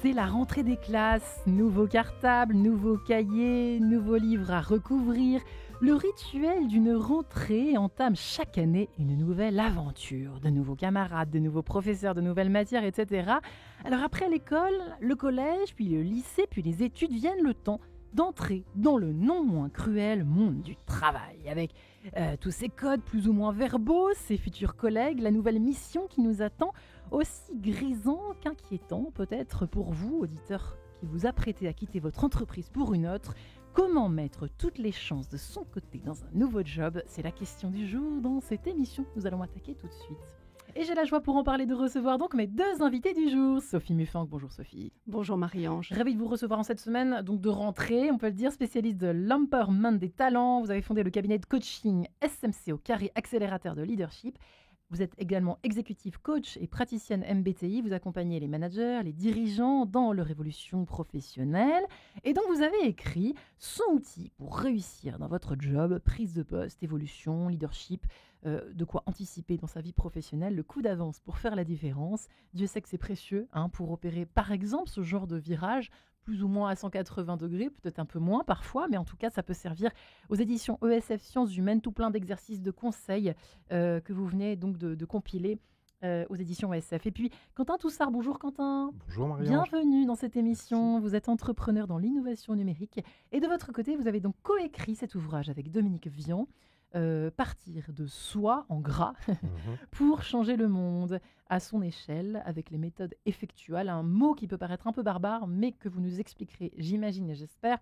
C'est la rentrée des classes, nouveau cartable, nouveau cahier, nouveau livre à recouvrir. Le rituel d'une rentrée entame chaque année une nouvelle aventure, de nouveaux camarades, de nouveaux professeurs, de nouvelles matières, etc. Alors après l'école, le collège, puis le lycée, puis les études, viennent le temps d'entrer dans le non moins cruel monde du travail, avec tous ces codes plus ou moins verbaux, ces futurs collègues, la nouvelle mission qui nous attend, aussi grisant qu'inquiétant peut-être pour vous, auditeurs qui vous apprêtez à quitter votre entreprise pour une autre. Comment mettre toutes les chances de son côté dans un nouveau job? C'est la question du jour dans cette émission que nous allons attaquer tout de suite. Et j'ai la joie pour en parler de recevoir donc mes deux invités du jour. Sophie Muffang, bonjour Sophie. Bonjour Marie-Ange. Ravie de vous recevoir en cette semaine donc de rentrée, on peut le dire, spécialiste de l'empowerment des talents. Vous avez fondé le cabinet de coaching SMC au Carré Accélérateur de Leadership. Vous êtes également exécutive coach et praticienne MBTI. Vous accompagnez les managers, les dirigeants dans leur évolution professionnelle. Et donc, vous avez écrit 100 outils pour réussir dans votre job, prise de poste, évolution, leadership, de quoi anticiper dans sa vie professionnelle, le coup d'avance pour faire la différence. Dieu sait que c'est précieux pour opérer, par exemple, ce genre de virage plus ou moins à 180 degrés, peut-être un peu moins parfois, mais en tout cas, ça peut servir aux éditions ESF Sciences Humaines, tout plein d'exercices de conseils que vous venez donc de compiler aux éditions ESF. Et puis, Quentin Toussard, bonjour Quentin. Bonjour Marie-Ange. Bienvenue dans cette émission. Merci. Vous êtes entrepreneur dans l'innovation numérique. Et de votre côté, vous avez donc coécrit cet ouvrage avec Dominique Vian, Partir de soi en gras pour changer le monde à son échelle avec les méthodes effectuales. Un mot qui peut paraître un peu barbare, mais que vous nous expliquerez, j'imagine et j'espère,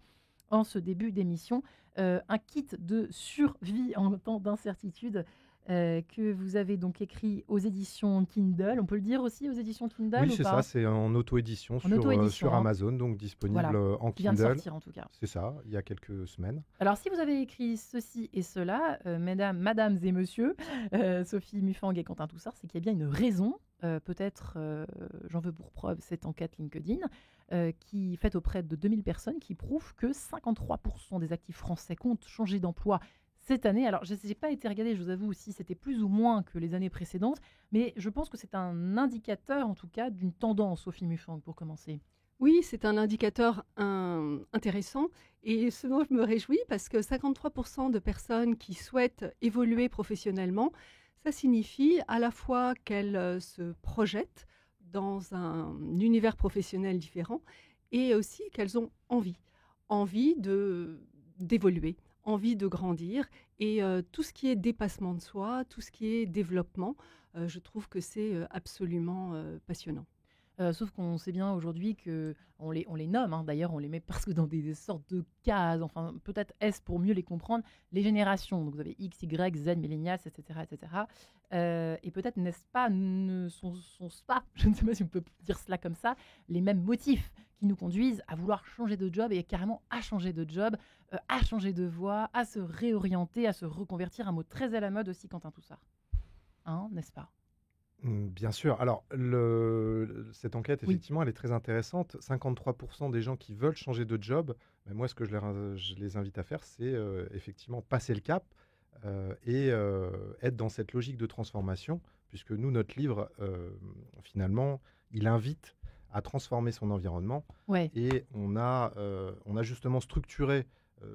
en ce début d'émission. Un kit de survie en temps d'incertitude que vous avez donc écrit aux éditions Kindle. On peut le dire aussi aux éditions Kindle Oui, ou c'est pas? ça, c'est en auto-édition sur hein. Amazon, donc disponible Voilà, en qui vient de Kindle. sortir en tout cas. C'est ça, il y a quelques semaines. Alors, si vous avez écrit ceci et cela, madames et messieurs, Sophie Muffang et Quentin Toussard, c'est qu'il y a bien une raison. Peut-être, j'en veux pour preuve cette enquête LinkedIn, qui faite auprès de 2000 personnes, qui prouve que 53% des actifs français comptent changer d'emploi cette année. Alors, je n'ai pas été regardée, je vous avoue, si c'était plus ou moins que les années précédentes, mais je pense que c'est un indicateur, en tout cas, d'une tendance, Sophie Muffang, pour commencer. Oui, c'est un indicateur intéressant et ce dont je me réjouis parce que 53% de personnes qui souhaitent évoluer professionnellement, ça signifie à la fois qu'elles se projettent dans un univers professionnel différent et aussi qu'elles ont envie d'évoluer, envie de grandir et tout ce qui est dépassement de soi, tout ce qui est développement, je trouve que c'est absolument passionnant. Sauf qu'on sait bien aujourd'hui qu'on les nomme, hein, d'ailleurs on les met presque dans des sortes de cases, enfin peut-être est-ce pour mieux les comprendre, les générations. Donc vous avez X, Y, Z, millennials, etc. etc. Et peut-être n'est-ce pas, ne sont pas, je ne sais pas si on peut dire cela comme ça, les mêmes motifs qui nous conduisent à vouloir changer de job et carrément à changer de job, à changer de voie, à se réorienter, à se reconvertir, un mot très à la mode aussi, Quentin Toussard. Hein, n'est-ce pas? Bien sûr. Alors, cette enquête, Oui. effectivement, elle est très intéressante. 53% des gens qui veulent changer de job, mais moi, ce que je les invite à faire, c'est effectivement passer le cap et être dans cette logique de transformation, puisque nous, notre livre, finalement, il invite à transformer son environnement. Ouais. Et on a justement structuré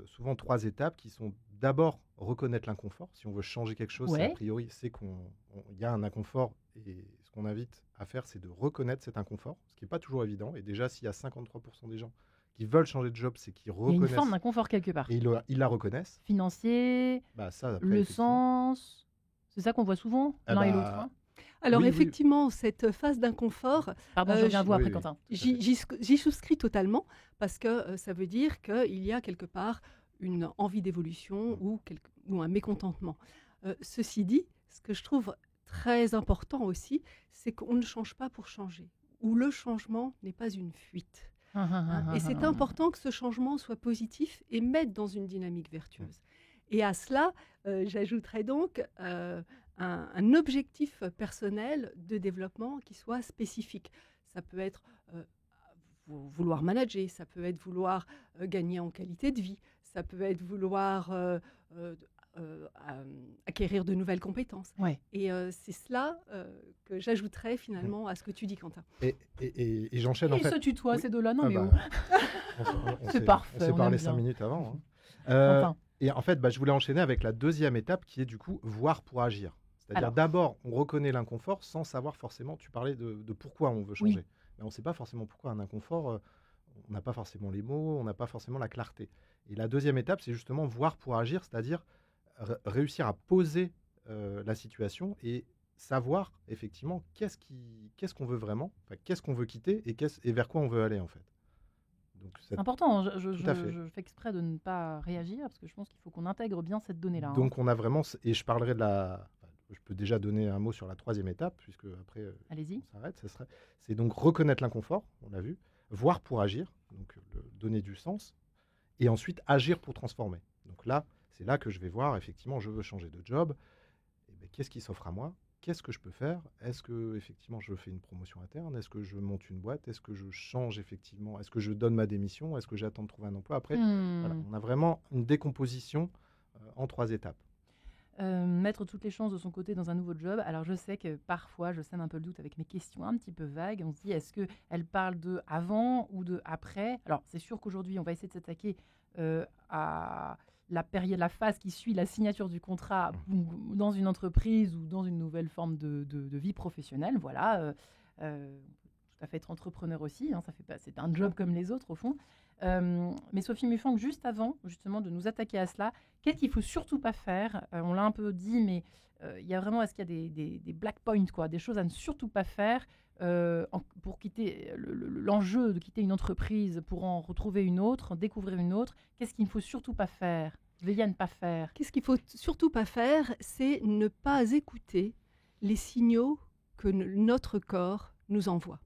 souvent 3 étapes qui sont d'abord reconnaître l'inconfort. Si on veut changer quelque chose, Ouais. a priori, c'est qu'il y a un inconfort. Et ce qu'on invite à faire, c'est de reconnaître cet inconfort, ce qui n'est pas toujours évident. Et déjà, s'il y a 53% des gens qui veulent changer de job, c'est qu'ils Il y a une reconnaissent. forme d'inconfort quelque part. Et ils la reconnaissent. Financier, Ça, après, le effectivement. sens, c'est ça qu'on voit souvent, l'un et l'autre. Hein. Alors oui, effectivement, cette phase d'inconfort, Pardon, je reviens à vous après, oui. Quentin. j'y souscris totalement parce que ça veut dire qu'il y a quelque part une envie d'évolution ou un mécontentement. Ceci dit, ce que je trouve très important aussi, c'est qu'on ne change pas pour changer, ou le changement n'est pas une fuite. Et c'est important que ce changement soit positif et mette dans une dynamique vertueuse. Et à cela, j'ajouterais donc un objectif personnel de développement qui soit spécifique. Ça peut être vouloir manager, ça peut être vouloir gagner en qualité de vie, ça peut être vouloir acquérir de nouvelles compétences. Ouais. Et c'est cela que j'ajouterais finalement à ce que tu dis, Quentin. Et j'enchaîne en Et fait. se tutoie, Oui. ces deux-là, non Ah mais bah, oh. on C'est s'est- parfait, On s'est on parlé aime 5 bien. minutes avant. Hein. Quentin. Et en fait, je voulais enchaîner avec la deuxième étape qui est du coup voir pour agir. C'est-à-dire Alors. d'abord, on reconnaît l'inconfort sans savoir forcément, tu parlais de pourquoi on veut changer. Oui. Mais on ne sait pas forcément pourquoi un inconfort, on n'a pas forcément les mots, on n'a pas forcément la clarté. Et la deuxième étape, c'est justement voir pour agir, c'est-à-dire réussir à poser la situation et savoir effectivement qu'est-ce qu'on veut vraiment, enfin, qu'est-ce qu'on veut quitter et vers quoi on veut aller en fait. Donc, C'est important, Tout à fait. je fais exprès de ne pas réagir parce que je pense qu'il faut qu'on intègre bien cette donnée-là. hein. Donc on a vraiment, et je parlerai je peux déjà donner un mot sur la troisième étape, puisque après Allez-y. on s'arrête, c'est donc reconnaître l'inconfort, on l'a vu, voir pour agir, donc donner du sens, et ensuite agir pour transformer. Donc là, c'est là que je vais voir, effectivement, je veux changer de job, et ben, qu'est-ce qui s'offre à moi? Qu'est-ce que je peux faire? Est-ce que effectivement je fais une promotion interne? Est-ce que je monte une boîte? Est-ce que je change effectivement? Est-ce que je donne ma démission? Est-ce que j'attends de trouver un emploi? Après, voilà, on a vraiment une décomposition en 3 étapes. Mettre toutes les chances de son côté dans un nouveau job. Alors je sais que parfois je sème un peu le doute avec mes questions un petit peu vagues. On se dit est-ce qu'elle parle de avant ou de après? Alors c'est sûr qu'aujourd'hui on va essayer de s'attaquer à la phase qui suit la signature du contrat dans une entreprise ou dans une nouvelle forme de vie professionnelle. Voilà. Tout à fait être entrepreneur aussi. Hein, c'est un job comme les autres au fond. Mais Sophie Mufang, juste avant justement de nous attaquer à cela, qu'est-ce qu'il ne faut surtout pas faire? On l'a un peu dit, mais il y a vraiment, est-ce qu'il y a des black points, quoi, des choses à ne surtout pas faire pour quitter l'enjeu de quitter une entreprise pour en retrouver une autre, en découvrir une autre? Qu'est-ce qu'il ne faut surtout pas faire? Veiller à ne pas faire. Qu'est-ce qu'il faut surtout pas faire? C'est ne pas écouter les signaux que notre corps nous envoie.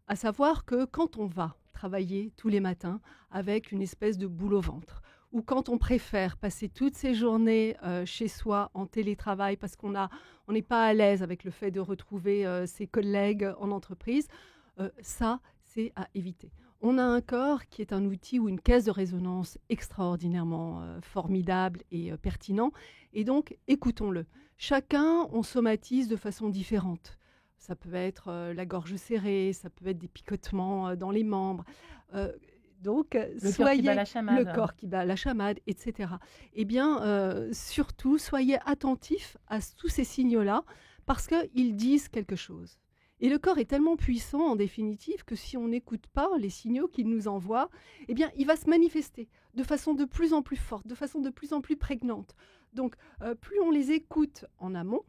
À savoir que quand on va travailler tous les matins avec une espèce de boule au ventre, ou quand on préfère passer toutes ses journées chez soi en télétravail parce qu'on n'est pas à l'aise avec le fait de retrouver ses collègues en entreprise, ça, c'est à éviter. On a un corps qui est un outil ou une caisse de résonance extraordinairement formidable et pertinent, et donc écoutons-le. Chacun, on somatise de façon différente. Ça peut être la gorge serrée, ça peut être des picotements dans les membres. Donc, le corps qui bat la chamade. Le corps qui bat la chamade, etc. Eh bien, surtout, soyez attentifs à tous ces signaux-là parce qu'ils disent quelque chose. Et le corps est tellement puissant, en définitive, que si on n'écoute pas les signaux qu'il nous envoie, eh bien, il va se manifester de façon de plus en plus forte, de façon de plus en plus prégnante. Donc, plus on les écoute en amont,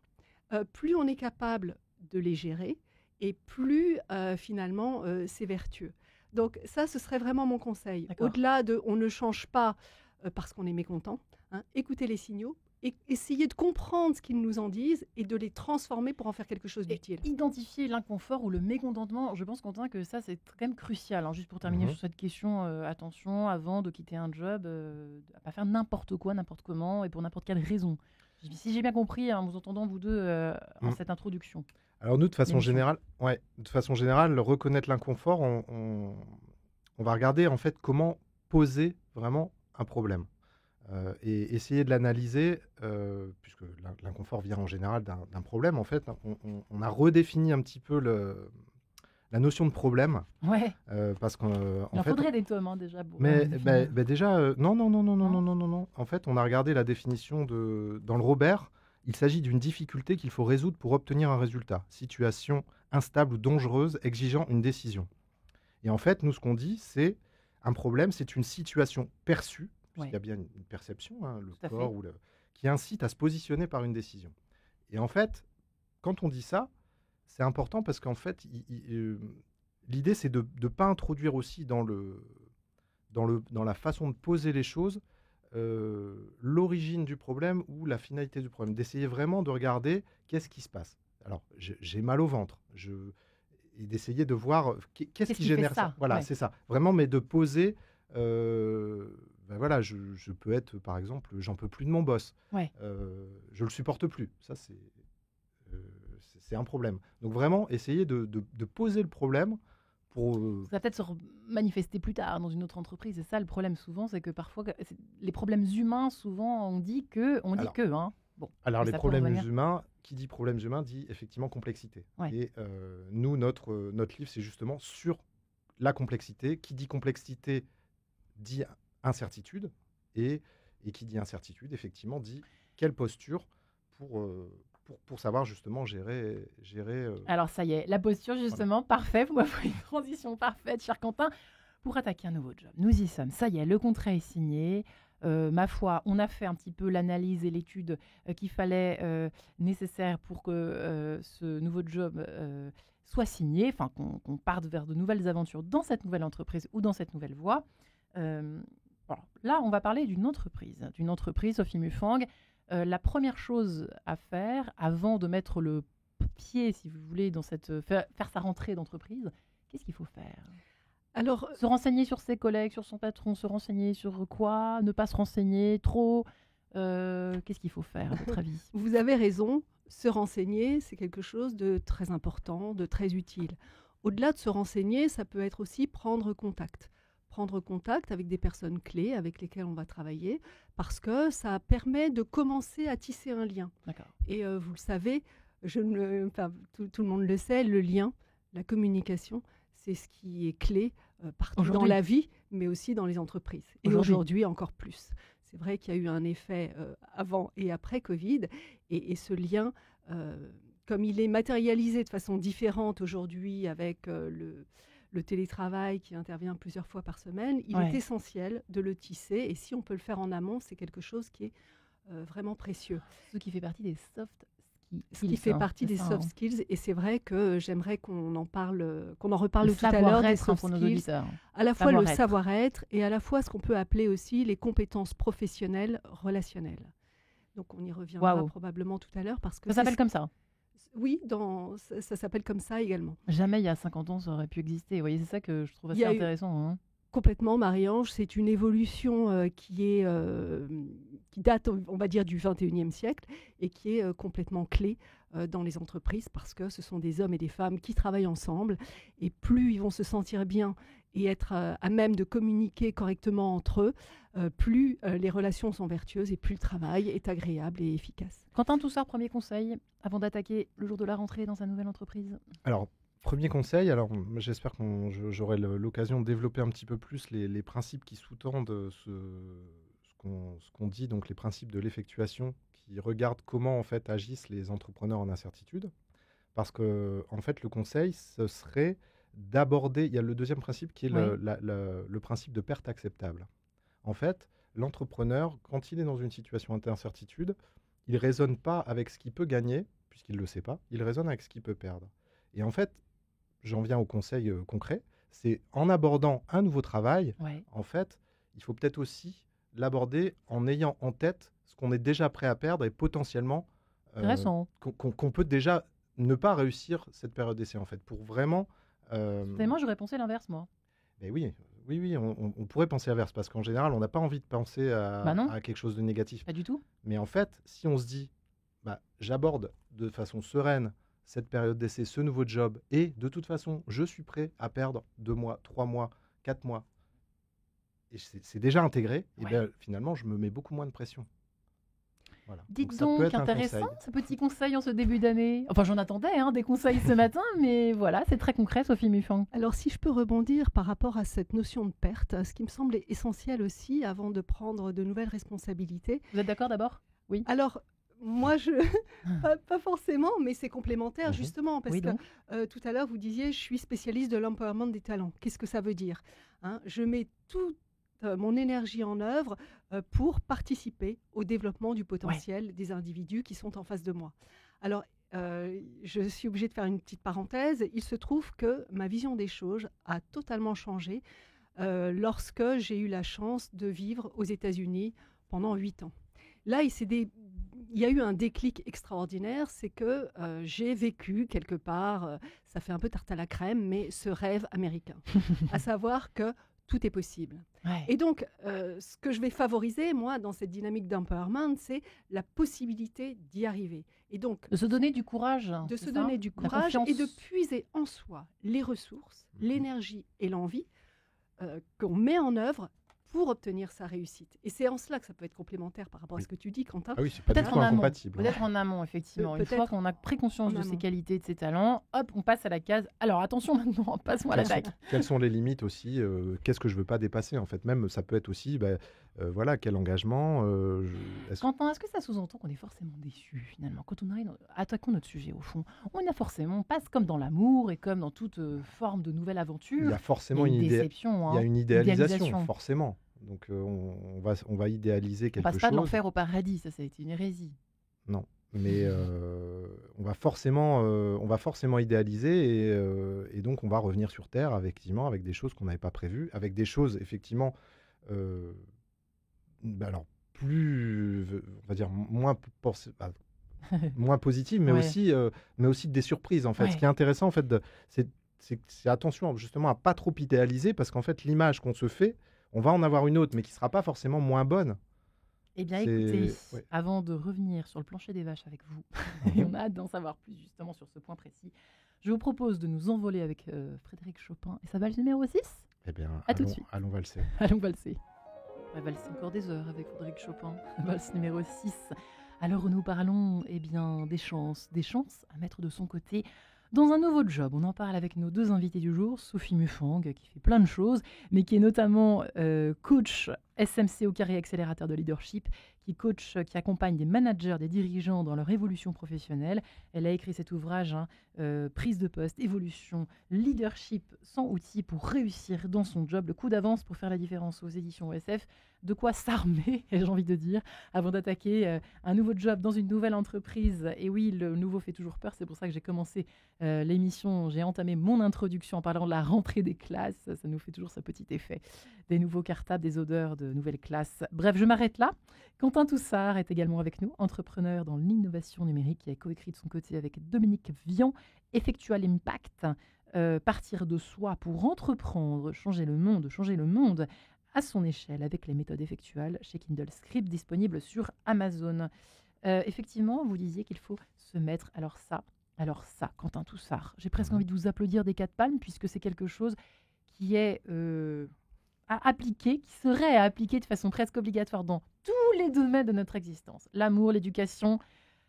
plus on est capable de les gérer et plus finalement c'est vertueux. Donc ça, ce serait vraiment mon conseil. D'accord. Au-delà de on ne change pas parce qu'on est mécontent, hein, écoutez les signaux et essayez de comprendre ce qu'ils nous en disent et de les transformer pour en faire quelque chose d'utile. Identifier l'inconfort ou le mécontentement, je pense, Quentin, que ça, c'est quand même crucial. Hein. Juste pour terminer sur cette question, attention, avant de quitter un job, à ne pas faire n'importe quoi, n'importe comment et pour n'importe quelle raison. Si j'ai bien compris, en vous entendant vous deux en cette introduction. Alors nous, de façon générale, reconnaître l'inconfort, on va regarder en fait comment poser vraiment un problème et essayer de l'analyser, puisque l'inconfort vient en général d'un problème. En fait, on a redéfini un petit peu la notion de problème. Ouais. Parce qu'en Il en fait, faudrait des tomes déjà. mais déjà, non. En fait, on a regardé la définition dans le Robert. Il s'agit d'une difficulté qu'il faut résoudre pour obtenir un résultat. Situation instable ou dangereuse exigeant une décision. Et en fait, nous, ce qu'on dit, c'est un problème, c'est une situation perçue, puisqu'il y a bien une perception, hein, le corps, qui incite à se positionner par une décision. Et en fait, quand on dit ça, c'est important parce qu'en fait, l'idée, c'est de ne pas introduire aussi dans la façon de poser les choses l'origine du problème ou la finalité du problème, d'essayer vraiment de regarder qu'est-ce qui se passe. Alors, j'ai mal au ventre, et d'essayer de voir qu'est-ce qui génère ça. Voilà, c'est ça. Vraiment, mais de poser, voilà, je peux être, par exemple, j'en peux plus de mon boss, je le supporte plus. Ça, c'est un problème. Donc vraiment, essayer de poser le problème Ça va peut-être se manifester plus tard dans une autre entreprise. Et ça, le problème souvent, c'est que parfois, les problèmes humains, souvent, on dit que. Hein. Bon, Alors, les ça peut problèmes revenir. humains, qui dit problèmes humains dit effectivement complexité. Ouais. Et nous, notre livre, c'est justement sur la complexité. Qui dit complexité dit incertitude. Et qui dit incertitude, effectivement, dit quelle posture pour savoir justement gérer Alors, ça y est, la posture, justement, parfait. Vous m'avez une transition parfaite, cher Quentin, pour attaquer un nouveau job. Nous y sommes. Ça y est, le contrat est signé. Ma foi, on a fait un petit peu l'analyse et l'étude qu'il fallait nécessaire pour que ce nouveau job soit signé, enfin qu'on parte vers de nouvelles aventures dans cette nouvelle entreprise ou dans cette nouvelle voie. Voilà. Là, on va parler d'une entreprise, Sophie Mufang. La première chose à faire avant de mettre le pied, si vous voulez, dans faire sa rentrée d'entreprise, qu'est-ce qu'il faut faire ? Alors, Se renseigner sur ses collègues, sur son patron, se renseigner sur quoi ? Ne pas se renseigner trop ? Qu'est-ce qu'il faut faire, à votre avis ? vous avez raison, se renseigner, c'est quelque chose de très important, de très utile. Au-delà de se renseigner, ça peut être aussi prendre contact. Prendre contact avec des personnes clés avec lesquelles on va travailler, parce que ça permet de commencer à tisser un lien. D'accord. Et vous le savez, tout le monde le sait, le lien, la communication, c'est ce qui est clé partout dans la vie, mais aussi dans les entreprises. Et aujourd'hui encore plus. C'est vrai qu'il y a eu un effet avant et après Covid, et ce lien, comme il est matérialisé de façon différente aujourd'hui avec le télétravail qui intervient plusieurs fois par semaine, il est essentiel de le tisser. Et si on peut le faire en amont, c'est quelque chose qui est vraiment précieux. Ce qui fait partie des soft skills. Ce qui fait partie des soft skills. Et c'est vrai que j'aimerais qu'on en reparle tout à l'heure des soft skills. À la fois le savoir-être et à la fois ce qu'on peut appeler aussi les compétences professionnelles relationnelles. Donc on y reviendra probablement tout à l'heure. Parce que ça s'appelle comme ça. Oui, ça s'appelle comme ça également. Jamais il y a 50 ans ça aurait pu exister. Vous voyez, c'est ça que je trouve assez intéressant. Hein. Complètement, Marie-Ange, c'est une évolution qui date, on va dire, du 21e siècle et qui est complètement clé dans les entreprises parce que ce sont des hommes et des femmes qui travaillent ensemble et plus ils vont se sentir bien et être à même de communiquer correctement entre eux, plus les relations sont vertueuses et plus le travail est agréable et efficace. Quentin Toussard, premier conseil avant d'attaquer le jour de la rentrée dans sa nouvelle entreprise. Alors, premier conseil, j'espère que j'aurai l'occasion de développer un petit peu plus les principes qui sous-tendent ce qu'on dit, donc les principes de l'effectuation, qui regardent comment en fait agissent les entrepreneurs en incertitude. Parce que en fait, le conseil, ce serait d'aborder, il y a le deuxième principe qui est le principe de perte acceptable. En fait, l'entrepreneur, quand il est dans une situation d'incertitude, il ne raisonne pas avec ce qu'il peut gagner, puisqu'il ne le sait pas, il raisonne avec ce qu'il peut perdre. Et en fait, j'en viens au conseil concret, c'est en abordant un nouveau travail, en fait, il faut peut-être aussi l'aborder en ayant en tête ce qu'on est déjà prêt à perdre et potentiellement qu'on peut déjà ne pas réussir cette période d'essai, en fait, pour vraiment... Moi, j'aurais pensé l'inverse, moi. Mais oui, on pourrait penser l'inverse, parce qu'en général, on n'a pas envie de penser à quelque chose de négatif. Pas du tout. Mais en fait, si on se dit, j'aborde de façon sereine cette période d'essai, ce nouveau job, et de toute façon, je suis prêt à perdre 2 mois, 3 mois, 4 mois, et c'est déjà intégré, et bien finalement, je me mets beaucoup moins de pression. Voilà. Dites donc, intéressant ce petit conseil en ce début d'année. Enfin, j'en attendais des conseils ce matin, mais voilà, c'est très concret, Sophie Mufang. Alors, si je peux rebondir par rapport à cette notion de perte, ce qui me semble essentiel aussi avant de prendre de nouvelles responsabilités. Vous êtes d'accord d'abord ? Oui. Alors, moi, pas forcément, mais c'est complémentaire justement, parce que tout à l'heure, vous disiez, je suis spécialiste de l'empowerment des talents. Qu'est-ce que ça veut dire ? Je mets tout mon énergie en œuvre pour participer au développement du potentiel des individus qui sont en face de moi. Alors, je suis obligée de faire une petite parenthèse. Il se trouve que ma vision des choses a totalement changé lorsque j'ai eu la chance de vivre aux États-Unis pendant 8 ans. Là, il y a eu un déclic extraordinaire, c'est que j'ai vécu quelque part, ça fait un peu tarte à la crème, mais ce rêve américain, à savoir que tout est possible. Ouais. Et donc, ce que je vais favoriser, moi, dans cette dynamique d'empowerment, c'est la possibilité d'y arriver. Et donc, De se donner du courage. de c'est se ça donner du La courage et de confiance. puiser en soi les ressources, l'énergie et l'envie qu'on met en œuvre pour obtenir sa réussite. Et c'est en cela que ça peut être complémentaire par rapport à Oui. ce que tu dis, Quentin. Ah oui, c'est pas du Peut-être tout en amont. incompatible. Peut-être en amont, effectivement. Une fois Peut-être qu'on a pris conscience en de ses amont. qualités, de ses talents, hop, on passe à la case. Alors attention maintenant, passe-moi à l'attaque. Quelles sont les limites aussi qu'est-ce que je veux pas dépasser en fait. Même ça peut être aussi, voilà, quel engagement. Quentin, est-ce que ça sous-entend qu'on est forcément déçu finalement quand on arrive, attaquons notre sujet au fond, on a forcément, passe comme dans l'amour et comme dans toute forme de nouvelle Il aventure, y a forcément il y a une une idée, déception, il y a hein. une idéalisation, Idéalisation. forcément. Donc on va idéaliser On quelque passe pas de chose. l'enfer au paradis, ça a été une hérésie. Non, mais on va forcément idéaliser et donc on va revenir sur Terre effectivement avec des choses qu'on n'avait pas prévues, avec des choses effectivement, alors plus, on va dire moins positives, mais Ouais. aussi des surprises en fait. Ouais. Ce qui est intéressant en fait, c'est attention justement à pas trop idéaliser parce qu'en fait l'image qu'on se fait, on va en avoir une autre, mais qui sera pas forcément moins bonne. Eh bien, C'est- écoutez, ouais. avant de revenir sur le plancher des vaches avec vous, et on a hâte d'en savoir plus justement sur ce point précis, je vous propose de nous envoler avec Frédéric Chopin et sa valse numéro 6. Eh bien, À tout de suite. allons valser. Allons valser. On va valser encore des heures avec Frédéric Chopin, valse numéro 6. Alors nous parlons des chances à mettre de son côté dans un nouveau job. On en parle avec nos deux invités du jour, Sophie Mufang, qui fait plein de choses, mais qui est notamment coach SMC au carré accélérateur de leadership, qui accompagne des managers, des dirigeants dans leur évolution professionnelle. Elle a écrit cet ouvrage, Prise de poste, évolution, leadership sans outils pour réussir dans son job, le coup d'avance pour faire la différence aux éditions OSF. De quoi s'armer, j'ai envie de dire, avant d'attaquer un nouveau job dans une nouvelle entreprise. Et oui, le nouveau fait toujours peur, c'est pour ça que j'ai commencé l'émission, j'ai entamé mon introduction en parlant de la rentrée des classes. Ça nous fait toujours ce petit effet. Des nouveaux cartables, des odeurs de nouvelles classes. Bref, je m'arrête là. Quentin Toussard est également avec nous, entrepreneur dans l'innovation numérique, qui a coécrit de son côté avec Dominique Vian, Effectual Impact, partir de soi pour entreprendre, changer le monde à son échelle avec les méthodes effectuales chez Kindle Script, disponible sur Amazon. Effectivement, vous disiez qu'il faut se mettre, alors ça, Quentin Toussard. J'ai presque envie de vous applaudir des quatre palmes, puisque c'est quelque chose qui est à appliquer, qui serait à appliquer de façon presque obligatoire dans tous les domaines de notre existence. L'amour, l'éducation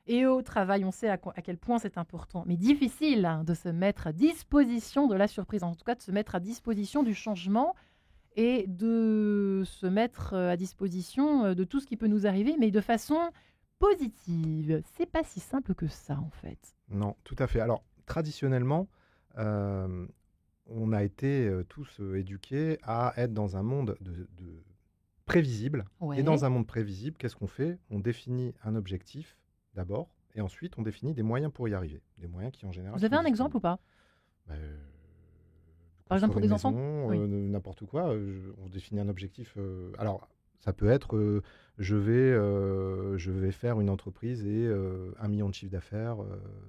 et au travail, on sait à quel point c'est important, mais difficile de se mettre à disposition de la surprise, en tout cas de se mettre à disposition du changement et de se mettre à disposition de tout ce qui peut nous arriver, mais de façon positive. C'est pas si simple que ça, en fait. Non, tout à fait. Alors, traditionnellement, on a été tous éduqués à être dans un monde de prévisible. Ouais. Et dans un monde prévisible, qu'est-ce qu'on fait? On définit un objectif d'abord, et ensuite on définit des moyens pour y arriver. Des moyens qui en général. Vous avez sont un exemple ou pas? Par exemple, pour construire des une enfants? maison, Oui. n'importe quoi. On définit un objectif. Alors, ça peut être je vais faire une entreprise et 1 million de chiffre d'affaires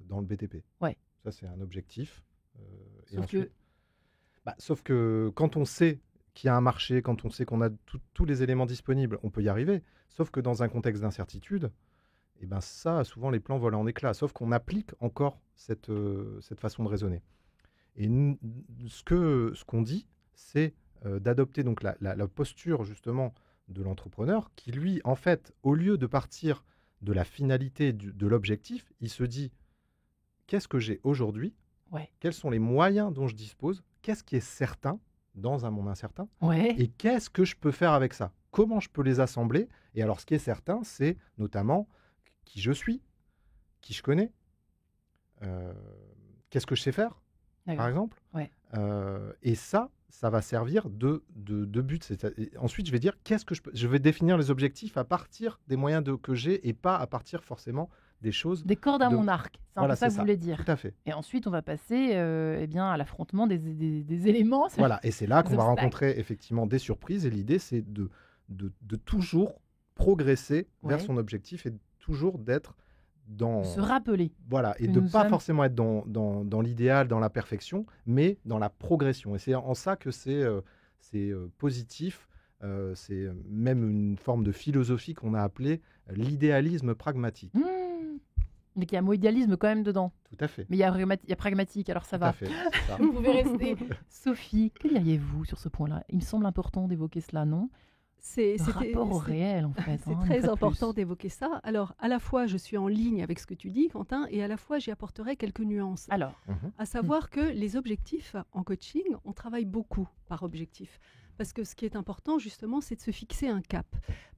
dans le BTP. Ouais. Ça, c'est un objectif. Et Sauf ensuite, que sauf que quand on sait qu'il y a un marché, quand on sait qu'on a tous les éléments disponibles, on peut y arriver. Sauf que dans un contexte d'incertitude, et ben ça, souvent les plans volent en éclats. Sauf qu'on applique encore cette façon de raisonner. Et ce qu'on dit, c'est d'adopter donc la posture justement de l'entrepreneur qui, lui, en fait, au lieu de partir de la finalité de l'objectif, il se dit qu'est-ce que j'ai aujourd'hui? Ouais. Quels sont les moyens dont je dispose? Qu'est-ce qui est certain dans un monde incertain? Ouais. Et qu'est-ce que je peux faire avec ça? Comment je peux les assembler? Et alors, ce qui est certain, c'est notamment qui je suis, qui je connais, qu'est-ce que je sais faire, par D'accord. exemple. Ouais. Et ça va servir de but. Et ensuite, je vais dire je vais définir les objectifs à partir des moyens que j'ai et pas à partir forcément des choses. Des cordes à mon arc, c'est un Voilà, peu ça c'est que vous ça. voulez dire. Tout à fait. Et ensuite, on va passer à l'affrontement des éléments. Voilà, et c'est là qu'on Des va obstacles. rencontrer effectivement des surprises. Et l'idée, c'est de toujours progresser vers Ouais. son objectif et toujours d'être dans... Se rappeler. Voilà, et que de nous pas sommes- forcément être dans l'idéal, dans la perfection, mais dans la progression. Et c'est en ça que c'est positif. C'est même une forme de philosophie qu'on a appelée l'idéalisme pragmatique. Mmh. Mais qu'il y a un mot idéalisme quand même dedans. Tout à fait. Mais il y a pragmatique, alors ça Tout à va. fait. C'est ça. Vous pouvez rester. Sophie, que diriez-vous sur ce point-là? Il me semble important d'évoquer cela, non? Le rapport au réel, en fait. C'est hein, une très fois de important plus. d'évoquer ça. Alors, à la fois, je suis en ligne avec ce que tu dis, Quentin, et à la fois, j'y apporterai quelques nuances. Alors, Mhm. À savoir que les objectifs en coaching, on travaille beaucoup par objectif. Parce que ce qui est important, justement, c'est de se fixer un cap.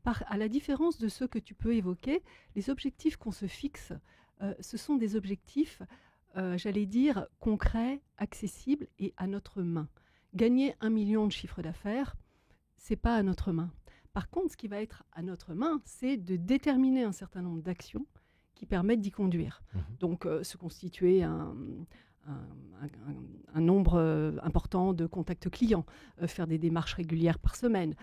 À la différence de ceux que tu peux évoquer, les objectifs qu'on se fixe, ce sont des objectifs, j'allais dire, concrets, accessibles et à notre main. Gagner 1 million de chiffre d'affaires, c'est pas à notre main. Par contre, ce qui va être à notre main, c'est de déterminer un certain nombre d'actions qui permettent d'y conduire. Mhm. Donc, se constituer un nombre important de contacts clients, faire des démarches régulières par semaine,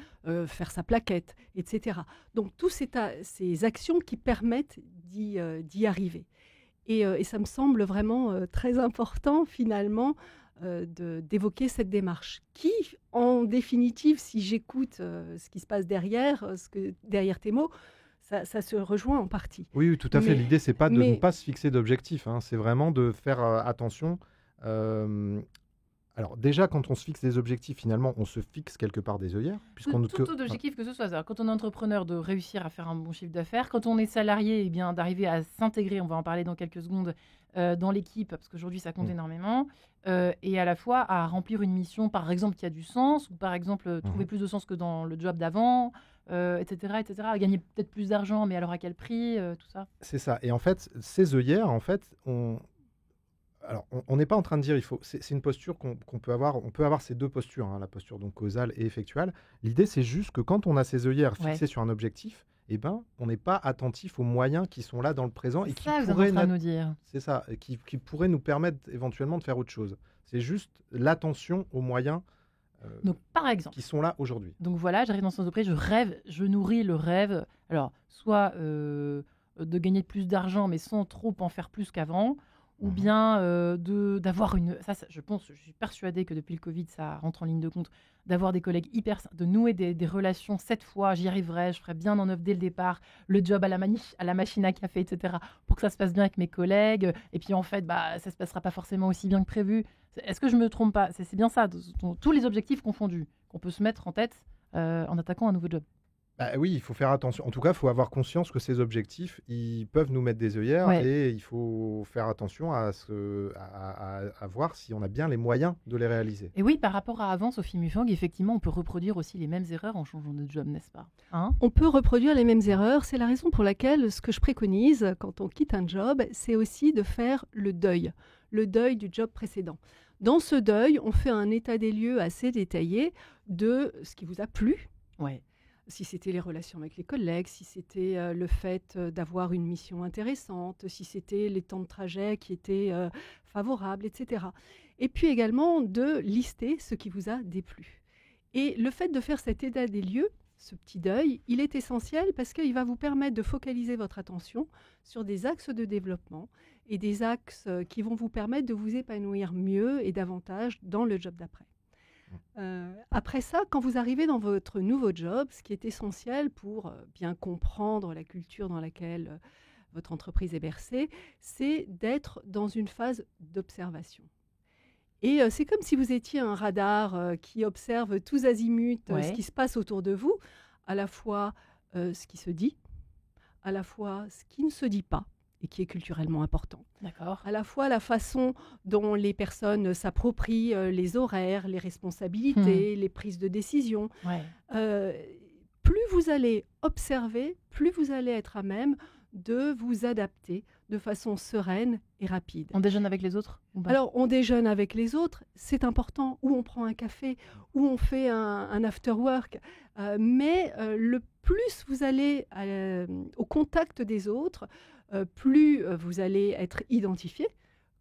faire sa plaquette, etc. Donc, toutes ces actions qui permettent d'y arriver. Et ça me semble vraiment très important, finalement, d'évoquer cette démarche qui, en définitive, si j'écoute ce qui se passe derrière tes mots, ça se rejoint en partie. Oui, oui, tout à fait. Mais- L'idée, c'est pas de ne mais- pas se fixer d'objectifs. Hein. C'est vraiment de faire attention. euh, Alors, déjà, quand on se fixe des objectifs, finalement, on se fixe quelque part des œillères. Puisqu'on tout objectif que ce soit. Alors, quand on est entrepreneur, de réussir à faire un bon chiffre d'affaires. Quand on est salarié, eh bien, d'arriver à s'intégrer, on va en parler dans quelques secondes, dans l'équipe, parce qu'aujourd'hui, ça compte énormément. Et à la fois à remplir une mission, par exemple, qui a du sens, ou par exemple, trouver plus de sens que dans le job d'avant, etc., etc. À gagner peut-être plus d'argent, mais alors à quel prix, tout ça. C'est ça. Et en fait, ces œillères, en fait, alors, on n'est pas en train de dire, c'est une posture qu'on peut avoir. On peut avoir ces deux postures, hein, la posture donc causale et effectuelle. L'idée, c'est juste que quand on a ces œillères fixées sur un objectif, eh ben, on n'est pas attentif aux moyens qui sont là dans le présent et qui Ça, vous êtes en pourraient, train de nous dire. c'est ça, et qui pourraient nous permettre éventuellement de faire autre chose. C'est juste l'attention aux moyens Donc, par exemple, qui sont là aujourd'hui. donc voilà, j'arrive dans ce sens de près, je rêve, je nourris le rêve. Alors, soit de gagner plus d'argent, mais sans trop en faire plus qu'avant, ou bien d'avoir une... je pense, je suis persuadée que depuis le Covid, ça rentre en ligne de compte, d'avoir des collègues de nouer des relations 7 fois, j'y arriverai, je ferai bien en œuvre dès le départ, le job à la machine à café, etc., pour que ça se passe bien avec mes collègues. Et puis en fait, ça se passera pas forcément aussi bien que prévu. Est-ce que je me trompe pas? C'est bien ça, tous les objectifs confondus qu'on peut se mettre en tête en attaquant un nouveau job. Bah oui, il faut faire attention. En tout cas, il faut avoir conscience que ces objectifs, ils peuvent nous mettre des œillères Ouais. et il faut faire attention à voir si on a bien les moyens de les réaliser. Et oui, par rapport à avant, Sophie Mufang, effectivement, on peut reproduire aussi les mêmes erreurs en changeant de job, n'est-ce pas? Hein? On peut reproduire les mêmes erreurs. C'est la raison pour laquelle ce que je préconise quand on quitte un job, c'est aussi de faire le deuil du job précédent. Dans ce deuil, on fait un état des lieux assez détaillé de ce qui vous a plu. Ouais. Si c'était les relations avec les collègues, si c'était le fait d'avoir une mission intéressante, si c'était les temps de trajet qui étaient favorables, etc. Et puis également de lister ce qui vous a déplu. Et le fait de faire cet état des lieux, ce petit deuil, il est essentiel parce qu'il va vous permettre de focaliser votre attention sur des axes de développement et des axes qui vont vous permettre de vous épanouir mieux et davantage dans le job d'après. Après ça, quand vous arrivez dans votre nouveau job, ce qui est essentiel pour bien comprendre la culture dans laquelle votre entreprise est bercée, c'est d'être dans une phase d'observation. Et c'est comme si vous étiez un radar qui observe tous azimuts ce qui se passe autour de vous, à la fois ce qui se dit, à la fois ce qui ne se dit pas, et qui est culturellement important. D'accord. À la fois la façon dont les personnes s'approprient les horaires, les responsabilités, les prises de décision. Ouais. Plus vous allez observer, plus vous allez être à même de vous adapter de façon sereine et rapide. On déjeune avec les autres ou pas? Alors, on déjeune avec les autres, c'est important, ou on prend un café, ou on fait un after-work. Mais le plus vous allez au contact des autres, plus vous allez être identifié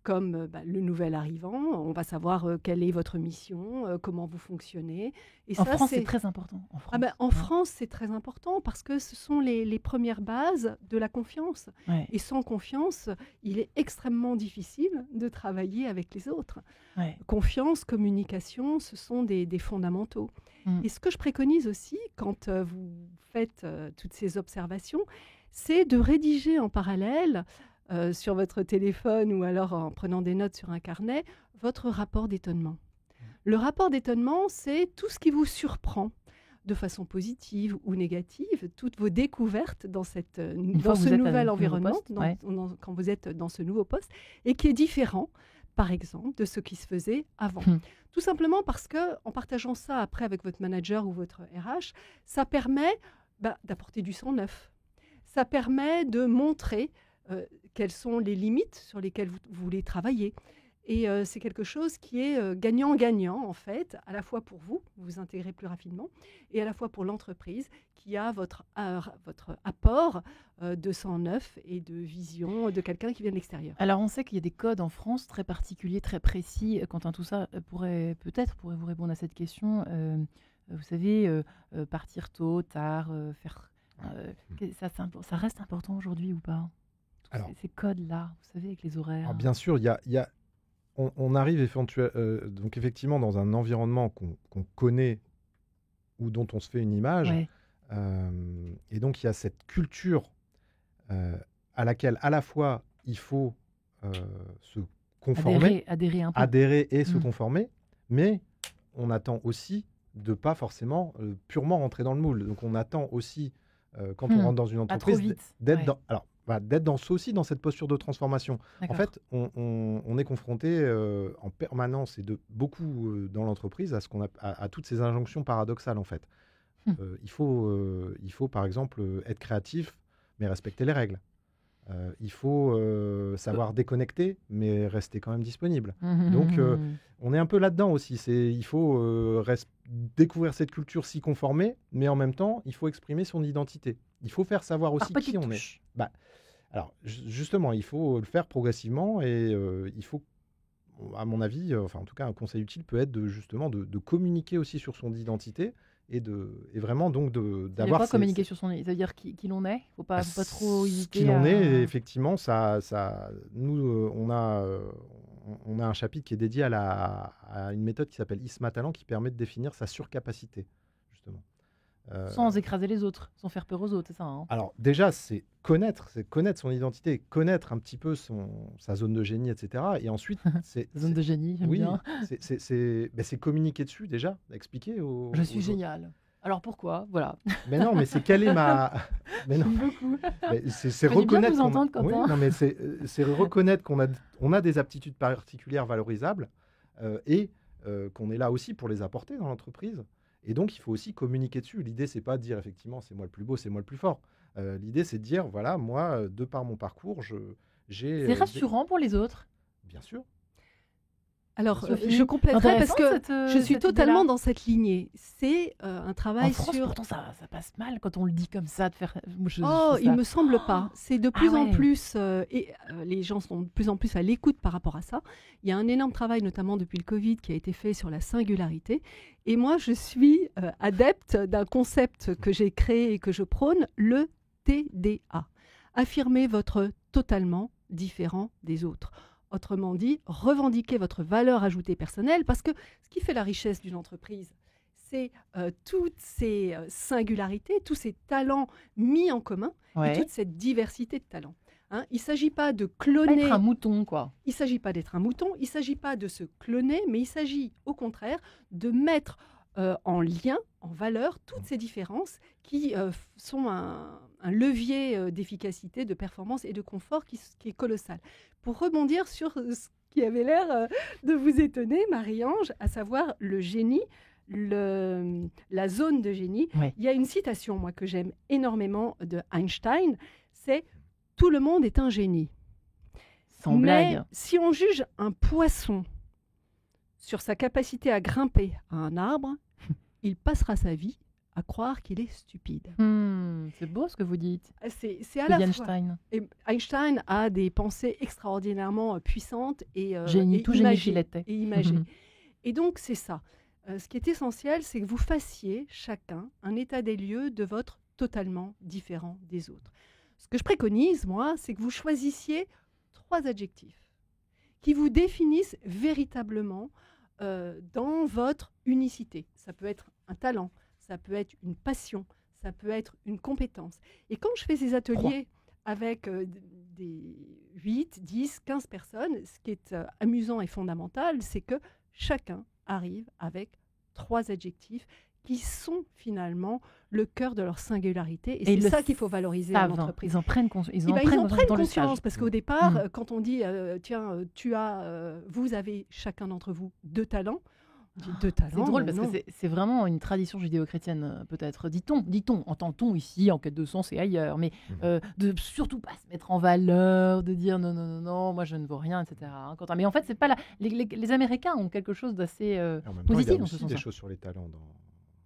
comme le nouvel arrivant. On va savoir quelle est votre mission, comment vous fonctionnez. Et En ça, France, c'est très important. En France, en France, c'est très important parce que ce sont les premières bases de la confiance. Ouais, Et sans confiance, il est extrêmement difficile de travailler avec les autres. ouais. Confiance, communication, ce sont des fondamentaux. Mm. Et ce que je préconise aussi, quand vous faites toutes ces observations, c'est de rédiger en parallèle, sur votre téléphone ou alors en prenant des notes sur un carnet, votre rapport d'étonnement. Le rapport d'étonnement, c'est tout ce qui vous surprend de façon positive ou négative, toutes vos découvertes dans fois ce que vous êtes à nouvel ce nouveau environnement, poste, ouais. quand vous êtes dans ce nouveau poste, et qui est différent, par exemple, de ce qui se faisait avant. Tout simplement parce que, en partageant ça après avec votre manager ou votre RH, ça permet d'apporter du sang neuf. Ça permet de montrer quelles sont les limites sur lesquelles vous voulez travailler. Et c'est quelque chose qui est gagnant-gagnant, en fait, à la fois pour vous, vous intégrez plus rapidement, et à la fois pour l'entreprise, qui a votre apport de sang neuf et de vision de quelqu'un qui vient de l'extérieur. Alors, on sait qu'il y a des codes en France très particuliers, très précis. Quentin, tout ça pourrait vous répondre à cette question. Vous savez, partir tôt, tard, faire... ça reste important aujourd'hui ou pas? Alors- Ces codes-là, vous savez, avec les horaires. Alors, bien sûr, on arrive donc effectivement dans un environnement qu'on connaît ou dont on se fait une image. Ouais. Et donc, il y a cette culture à laquelle, à la fois, il faut se conformer, Adhérer un peu. adhérer et se Mm. conformer, mais on attend aussi de pas forcément purement rentrer dans le moule. Donc, on attend aussi, quand on rentre dans une Pas trop entreprise, vite. d'être Ouais. d'être aussi dans cette posture de transformation. En D'accord. fait, on est confronté en permanence et de beaucoup dans l'entreprise à toutes ces injonctions paradoxales, en fait. Il faut, par exemple, être créatif, mais respecter les règles. Il faut savoir déconnecter, mais rester quand même disponible. Donc, on est un peu là-dedans aussi. Il faut découvrir cette culture, s'y conformer, mais en même temps, il faut exprimer son identité. Il faut faire savoir Par aussi petites qui on touches. est. Alors, justement, il faut le faire progressivement et il faut, à mon avis, enfin en tout cas, un conseil utile peut être de communiquer aussi sur son identité et vraiment donc d'avoir Pas communiquer sur son... Ça veut dire qui l'on est. Faut pas trop hésiter. qui l'on est. Et effectivement, nous, on a un chapitre qui est dédié à une méthode qui s'appelle ISMA Talent qui permet de définir sa surcapacité, justement. Sans écraser les autres, sans faire peur aux autres, c'est ça, hein. Alors déjà, c'est connaître son identité, connaître un petit peu sa zone de génie, etc. Et ensuite, Zone de génie, j'aime oui, bien. c'est communiquer dessus déjà, expliquer Je suis génial. Alors pourquoi? Voilà. Mais non, mais c'est quelle est ma... Mais non, J'aime beaucoup. mais c'est Ça fait du bien de reconnaître vous entendre, oui, Quentin. non, mais c'est reconnaître qu'on a des aptitudes particulières valorisables et qu'on est là aussi pour les apporter dans l'entreprise. Et donc, il faut aussi communiquer dessus. L'idée, c'est pas de dire effectivement, c'est moi le plus beau, c'est moi le plus fort. L'idée, c'est de dire, voilà, j'ai... de par mon parcours, j'ai... C'est rassurant pour les autres. Bien sûr. Alors, Sophie, je compléterai parce que je suis cette totalement idée-là. dans cette lignée. C'est un travail En France, sur... pourtant, ça passe mal quand on le dit comme ça, de faire... Moi, je Oh, trouve il ça- me semble pas. C'est de plus en ouais. plus, les gens sont de plus en plus à l'écoute par rapport à ça. Il y a un énorme travail, notamment depuis le Covid, qui a été fait sur la singularité. Et moi, je suis adepte d'un concept que j'ai créé et que je prône, le TDA. Affirmer votre totalement différent des autres. Autrement dit, revendiquer votre valeur ajoutée personnelle, parce que ce qui fait la richesse d'une entreprise, c'est toutes ces singularités, tous ces talents mis en commun Ouais. et toute cette diversité de talents. Hein, il ne s'agit pas de Pas cloner, être un mouton, quoi. il ne s'agit pas d'être un mouton, il ne s'agit pas de se cloner, mais il s'agit au contraire de mettre en lien, en valeur, toutes ces différences qui sont un levier d'efficacité, de performance et de confort qui est colossal. Pour rebondir sur ce qui avait l'air de vous étonner, Marie-Ange, à savoir le génie, la zone de génie. Ouais. Il y a une citation, moi, que j'aime énormément de Einstein, c'est « Tout le monde est un génie ». Sans Mais blague. si on juge un poisson sur sa capacité à grimper à un arbre, il passera sa vie à croire qu'il est stupide. C'est beau ce que vous dites. C'est à la fois. Einstein. Et Einstein a des pensées extraordinairement puissantes et, Génie, tout génie qu'il était. et imagées. Et donc, c'est ça. Ce qui est essentiel, c'est que vous fassiez chacun un état des lieux de votre totalement différent des autres. Ce que je préconise, moi, c'est que vous choisissiez 3 adjectifs qui vous définissent véritablement dans votre unicité. Ça peut être un talent, ça peut être une passion, ça peut être une compétence. Et quand je fais ces ateliers avec des 8, 10, 15 personnes, ce qui est amusant et fondamental, c'est que chacun arrive avec 3 adjectifs qui sont finalement le cœur de leur singularité. Et c'est ça qu'il faut valoriser en entreprise. Ils en prennent conscience parce qu'au départ, quand on dit tiens, vous avez chacun d'entre vous 2 talents. C'est drôle parce que c'est vraiment une tradition judéo-chrétienne, peut-être. Dit-on, entend-on ici, en quête de sens et ailleurs, mais de surtout pas se mettre en valeur, de dire non, moi je ne vaux rien, etc. Quentin. Mais en fait, c'est pas les Américains ont quelque chose d'assez positif. Il y a aussi des choses sur les talents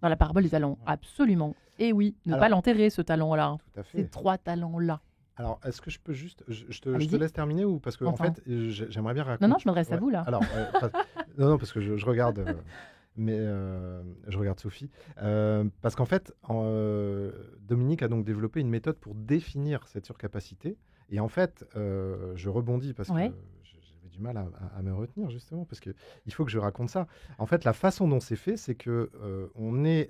dans la parabole des talents, absolument. Et oui, pas l'enterrer ce talent-là. Tout à fait. Ces 3 talents-là. Alors, est-ce que je peux juste... Je te laisse terminer ou parce que en fait, j'aimerais bien raconter... Non, je m'adresse à vous, là. Alors, non, parce que je regarde... je regarde Sophie. Parce qu'en fait, Dominique a donc développé une méthode pour définir cette surcapacité. Et en fait, je rebondis parce que j'avais du mal à me retenir, justement, parce qu'il faut que je raconte ça. En fait, la façon dont c'est fait, c'est que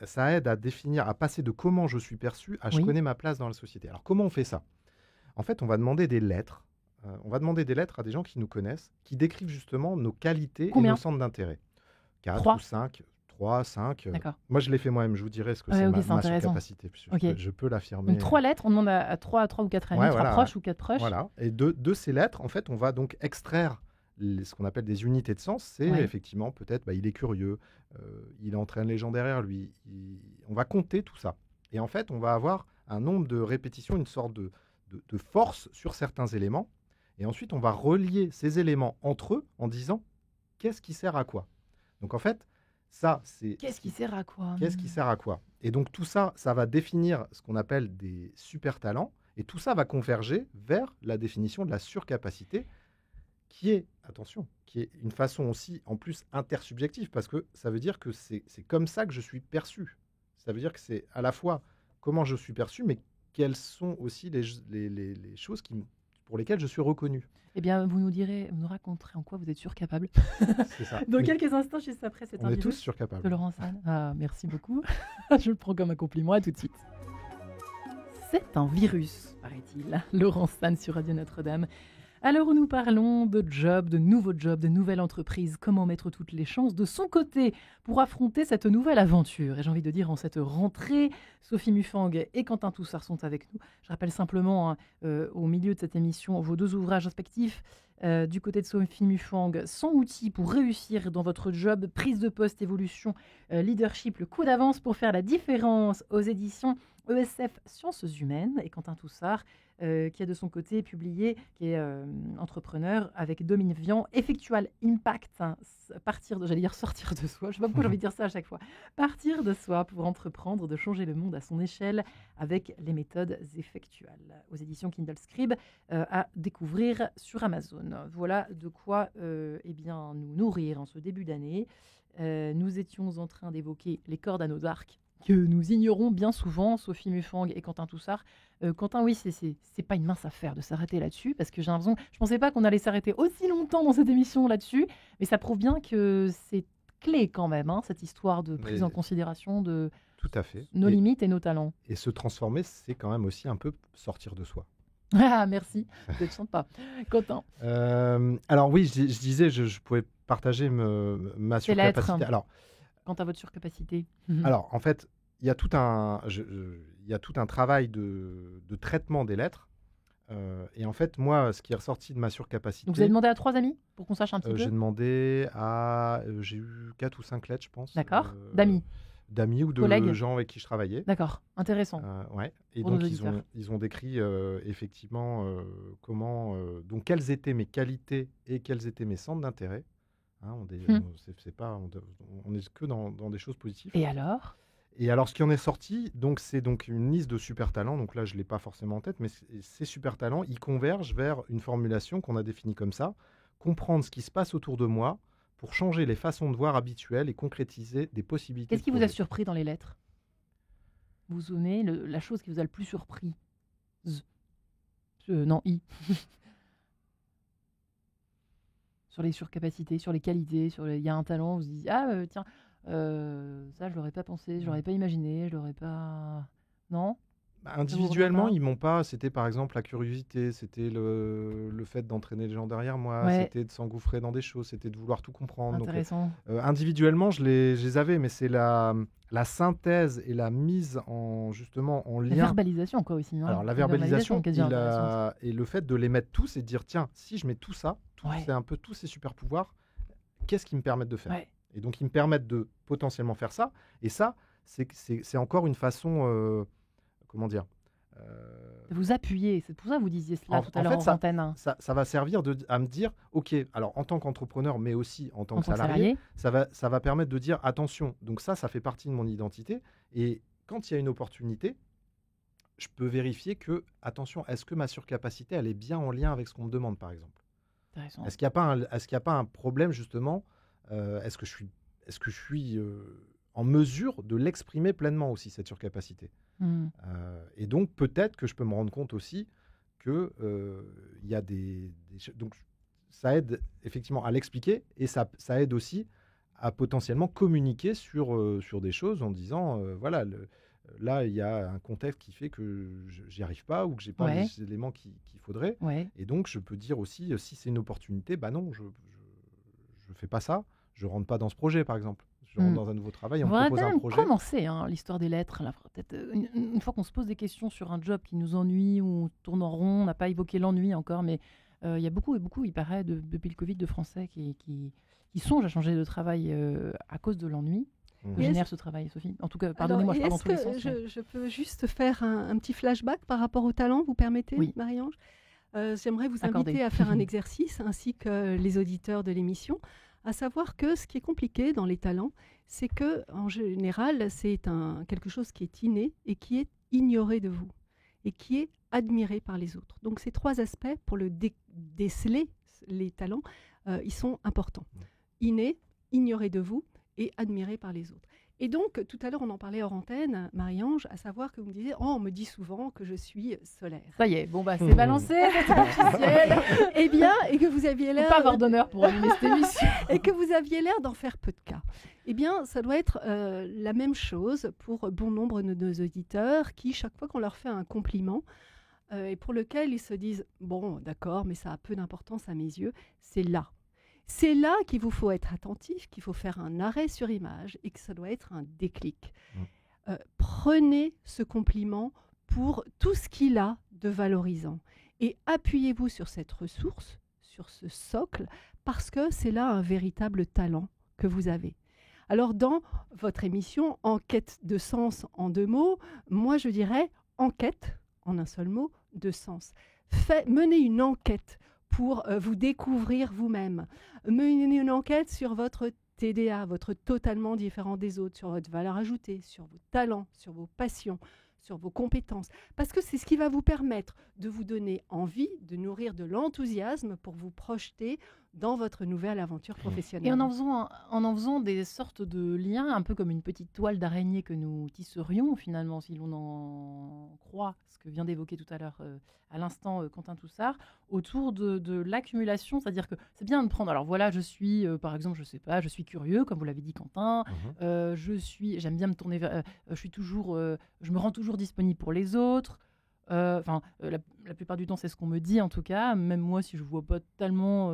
ça aide à définir, à passer de comment je suis perçu à je connais ma place dans la société. Alors, comment on fait ça ? En fait, on va demander des lettres. À des gens qui nous connaissent, qui décrivent justement nos qualités et nos centres d'intérêt. 4 ou 5, 3, 5. Moi, je l'ai fait moi-même. Je vous dirai ce que c'est ma surcapacité. Je peux l'affirmer. Donc, 3 lettres, on demande à 3 ou 4 amis, 3 proches ou 4 proches. Voilà. Et de ces lettres, en fait, on va donc extraire ce qu'on appelle des unités de sens. C'est effectivement peut-être, il est curieux, il entraîne les gens derrière lui. On va compter tout ça. Et en fait, on va avoir un nombre de répétitions, une sorte de force sur certains éléments. Et ensuite, on va relier ces éléments entre eux en disant qu'est-ce qui sert à quoi. Donc en fait, ça, c'est... Qu'est-ce qui sert à quoi ? Qu'est-ce qui sert à quoi ? Et donc tout ça, ça va définir ce qu'on appelle des super talents. Et tout ça va converger vers la définition de la surcapacité qui est, attention, qui est une façon aussi en plus intersubjective parce que ça veut dire que c'est comme ça que je suis perçu. Ça veut dire que c'est à la fois comment je suis perçu, mais quelles sont aussi les choses pour lesquelles je suis reconnu. Eh bien, vous nous raconterez en quoi vous êtes surcapable. C'est ça. Dans quelques instants, juste après cette interview. On est tous surcapables. De Laurent Sane. Ah, merci beaucoup. Je le prends comme un compliment. À tout de suite. C'est un virus, paraît-il. Laurent Sane sur Radio Notre-Dame. Alors nous parlons de job, de nouveaux jobs, de nouvelles entreprises, comment mettre toutes les chances de son côté pour affronter cette nouvelle aventure. Et j'ai envie de dire en cette rentrée, Sophie Mufang et Quentin Toussard sont avec nous. Je rappelle simplement au milieu de cette émission vos 2 ouvrages respectifs. Du côté de Sophie Mufang, 100 outils pour réussir dans votre job, prise de poste, évolution, leadership, le coup d'avance pour faire la différence aux éditions ESF Sciences Humaines. Et Quentin Toussard, qui a de son côté publié, qui est entrepreneur avec Dominique Vian, Effectual Impact, sortir de soi, je ne sais pas pourquoi j'ai envie de dire ça à chaque fois, partir de soi pour entreprendre, de changer le monde à son échelle avec les méthodes effectuales, aux éditions Kindle Scribe, à découvrir sur Amazon. Voilà de quoi nous nourrir en ce début d'année. Nous étions en train d'évoquer les cordes à nos arcs, que nous ignorons bien souvent, Sophie Mufang et Quentin Toussard. Quentin, oui, c'est pas une mince affaire de s'arrêter là-dessus, parce que j'ai l'impression, je pensais pas qu'on allait s'arrêter aussi longtemps dans cette émission là-dessus, mais ça prouve bien que c'est clé quand même, cette histoire de prise en considération de tout à fait. Nos limites et nos talents. Et se transformer, c'est quand même aussi un peu sortir de soi. Ah, merci, je ne chante pas. Quentin. Alors oui, je disais, je pouvais partager ma surcapacité. Alors, quant à votre surcapacité. Alors, en fait, il y a tout un travail de traitement des lettres. Et en fait, moi, ce qui est ressorti de ma surcapacité... Donc, vous avez demandé à 3 amis pour qu'on sache un petit peu. J'ai demandé à... j'ai eu 4 ou 5 lettres, je pense. D'accord. D'amis. D'amis ou de gens avec qui je travaillais. D'accord. Intéressant. Ouais. Et donc, ils ont décrit effectivement comment... donc, quelles étaient mes qualités et quels étaient mes centres d'intérêt. On n'est que dans des choses positives. Et alors ? Et alors, ce qui en est sorti, donc, c'est donc une liste de super talents. Donc là, je ne l'ai pas forcément en tête, mais ces super talents, ils convergent vers une formulation qu'on a définie comme ça. Comprendre ce qui se passe autour de moi pour changer les façons de voir habituelles et concrétiser des possibilités. Qu'est-ce qui vous a surpris dans les lettres? Vous vous souvenez, la chose qui vous a le plus surpris? Non, I. Sur les surcapacités, sur les qualités, il y a un talent, vous vous dites, tiens, ça, je l'aurais pas pensé, je l'aurais pas imaginé, je l'aurais pas... Non? Individuellement, ils m'ont pas. C'était par exemple la curiosité, c'était le fait d'entraîner les gens derrière moi, c'était de s'engouffrer dans des choses, c'était de vouloir tout comprendre. Intéressant. Donc, individuellement, je les avais, mais c'est la synthèse et la mise en justement en lien. La verbalisation, quoi, aussi. Hein. Alors la verbalisation et le fait de les mettre tous et de dire tiens, si je mets tout ça, c'est un peu tous ces super pouvoirs, qu'est-ce qu'ils me permettent de faire? Et donc ils me permettent de potentiellement faire ça. Et ça, c'est encore une façon. Comment dire vous appuyer, c'est pour ça que vous disiez cela tout à l'heure en antenne. Ça va servir à me dire, ok, alors en tant qu'entrepreneur, mais aussi en tant que salarié, ça va permettre de dire, attention, donc ça fait partie de mon identité, et quand il y a une opportunité, je peux vérifier que, attention, est-ce que ma surcapacité, elle est bien en lien avec ce qu'on me demande, par exemple? Est-ce qu'il n'y a pas un problème, justement, est-ce que je suis en mesure de l'exprimer pleinement aussi, cette surcapacité? Et donc, peut-être que je peux me rendre compte aussi qu'il y a des donc, ça aide effectivement à l'expliquer et ça aide aussi à potentiellement communiquer sur des choses en disant, voilà, là, il y a un contexte qui fait que j'y arrive pas ou que j'ai pas les éléments qu'il faudrait. Et donc, je peux dire aussi, si c'est une opportunité, bah non, je fais pas ça, je rentre pas dans ce projet, par exemple. Je rentre dans un nouveau travail, on me propose un projet. Commencer l'histoire des lettres. Peut-être une fois qu'on se pose des questions sur un job qui nous ennuie ou on tourne en rond, on n'a pas évoqué l'ennui encore, mais il y a beaucoup, il paraît, depuis le Covid, de Français qui songent à changer de travail à cause de l'ennui. Que génère ce travail, Sophie? En tout cas, pardonnez-moi, je parle dans tous les sens. Je peux juste faire un petit flashback par rapport au talent, vous permettez, Marie-Ange? J'aimerais vous inviter à faire un exercice, ainsi que les auditeurs de l'émission, à savoir que ce qui est compliqué dans les talents, c'est que en général, c'est quelque chose qui est inné et qui est ignoré de vous et qui est admiré par les autres. Donc ces trois aspects, pour le déceler, les talents, ils sont importants. Inné, ignoré de vous et admiré par les autres. Et donc, tout à l'heure, on en parlait hors antenne, Marie-Ange, à savoir que vous me disiez, on me dit souvent que je suis solaire. Ça y est, bon bah c'est balancé, c'est officiel. Eh bien, et que vous aviez l'air... Pas avoir d'honneur pour animer cette émission. Et que vous aviez l'air d'en faire peu de cas. Eh bien, ça doit être la même chose pour bon nombre de nos auditeurs qui, chaque fois qu'on leur fait un compliment, et pour lequel ils se disent, bon, d'accord, mais ça a peu d'importance à mes yeux, c'est là. C'est là qu'il vous faut être attentif, qu'il faut faire un arrêt sur image et que ça doit être un déclic. Prenez ce compliment pour tout ce qu'il a de valorisant et appuyez-vous sur cette ressource, sur ce socle, parce que c'est là un véritable talent que vous avez. Alors dans votre émission « Enquête de sens » en 2 mots, moi je dirais « enquête » en un seul mot, de sens. Menez une enquête pour vous découvrir vous-même. Menez une enquête sur votre TDA, votre totalement différent des autres, sur votre valeur ajoutée, sur vos talents, sur vos passions, sur vos compétences. Parce que c'est ce qui va vous permettre de vous donner envie, de nourrir de l'enthousiasme pour vous projeter dans votre nouvelle aventure professionnelle. Et en en faisant des sortes de liens, un peu comme une petite toile d'araignée que nous tisserions finalement, si l'on en croit ce que vient d'évoquer tout à l'heure à l'instant Quentin Toussard, autour de l'accumulation, c'est-à-dire que c'est bien de prendre, alors voilà, je suis par exemple, je sais pas, je suis curieux, comme vous l'avez dit Quentin, j'aime bien me tourner vers, je me rends toujours disponible pour les autres. La plupart du temps, c'est ce qu'on me dit en tout cas. Même moi, si je vois pas tellement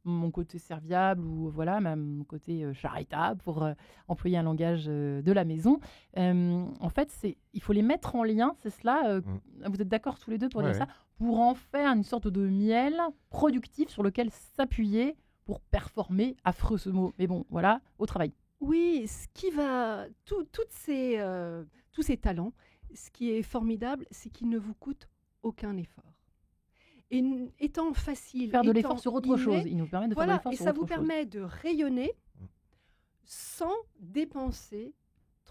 mon côté serviable ou voilà, même mon côté charitable, pour employer un langage de la maison. En fait, il faut les mettre en lien. C'est cela. Vous êtes d'accord tous les deux pour dire ça, pour en faire une sorte de miel productif sur lequel s'appuyer pour performer. Affreux ce mot, mais bon, voilà, au travail. Oui, ce qui va, tous ces talents. Ce qui est formidable, c'est qu'il ne vous coûte aucun effort. Et étant facile, faire de l'effort sur autre chose, il nous permet de faire de l'effort sur autre chose. Et ça vous permet de rayonner sans dépenser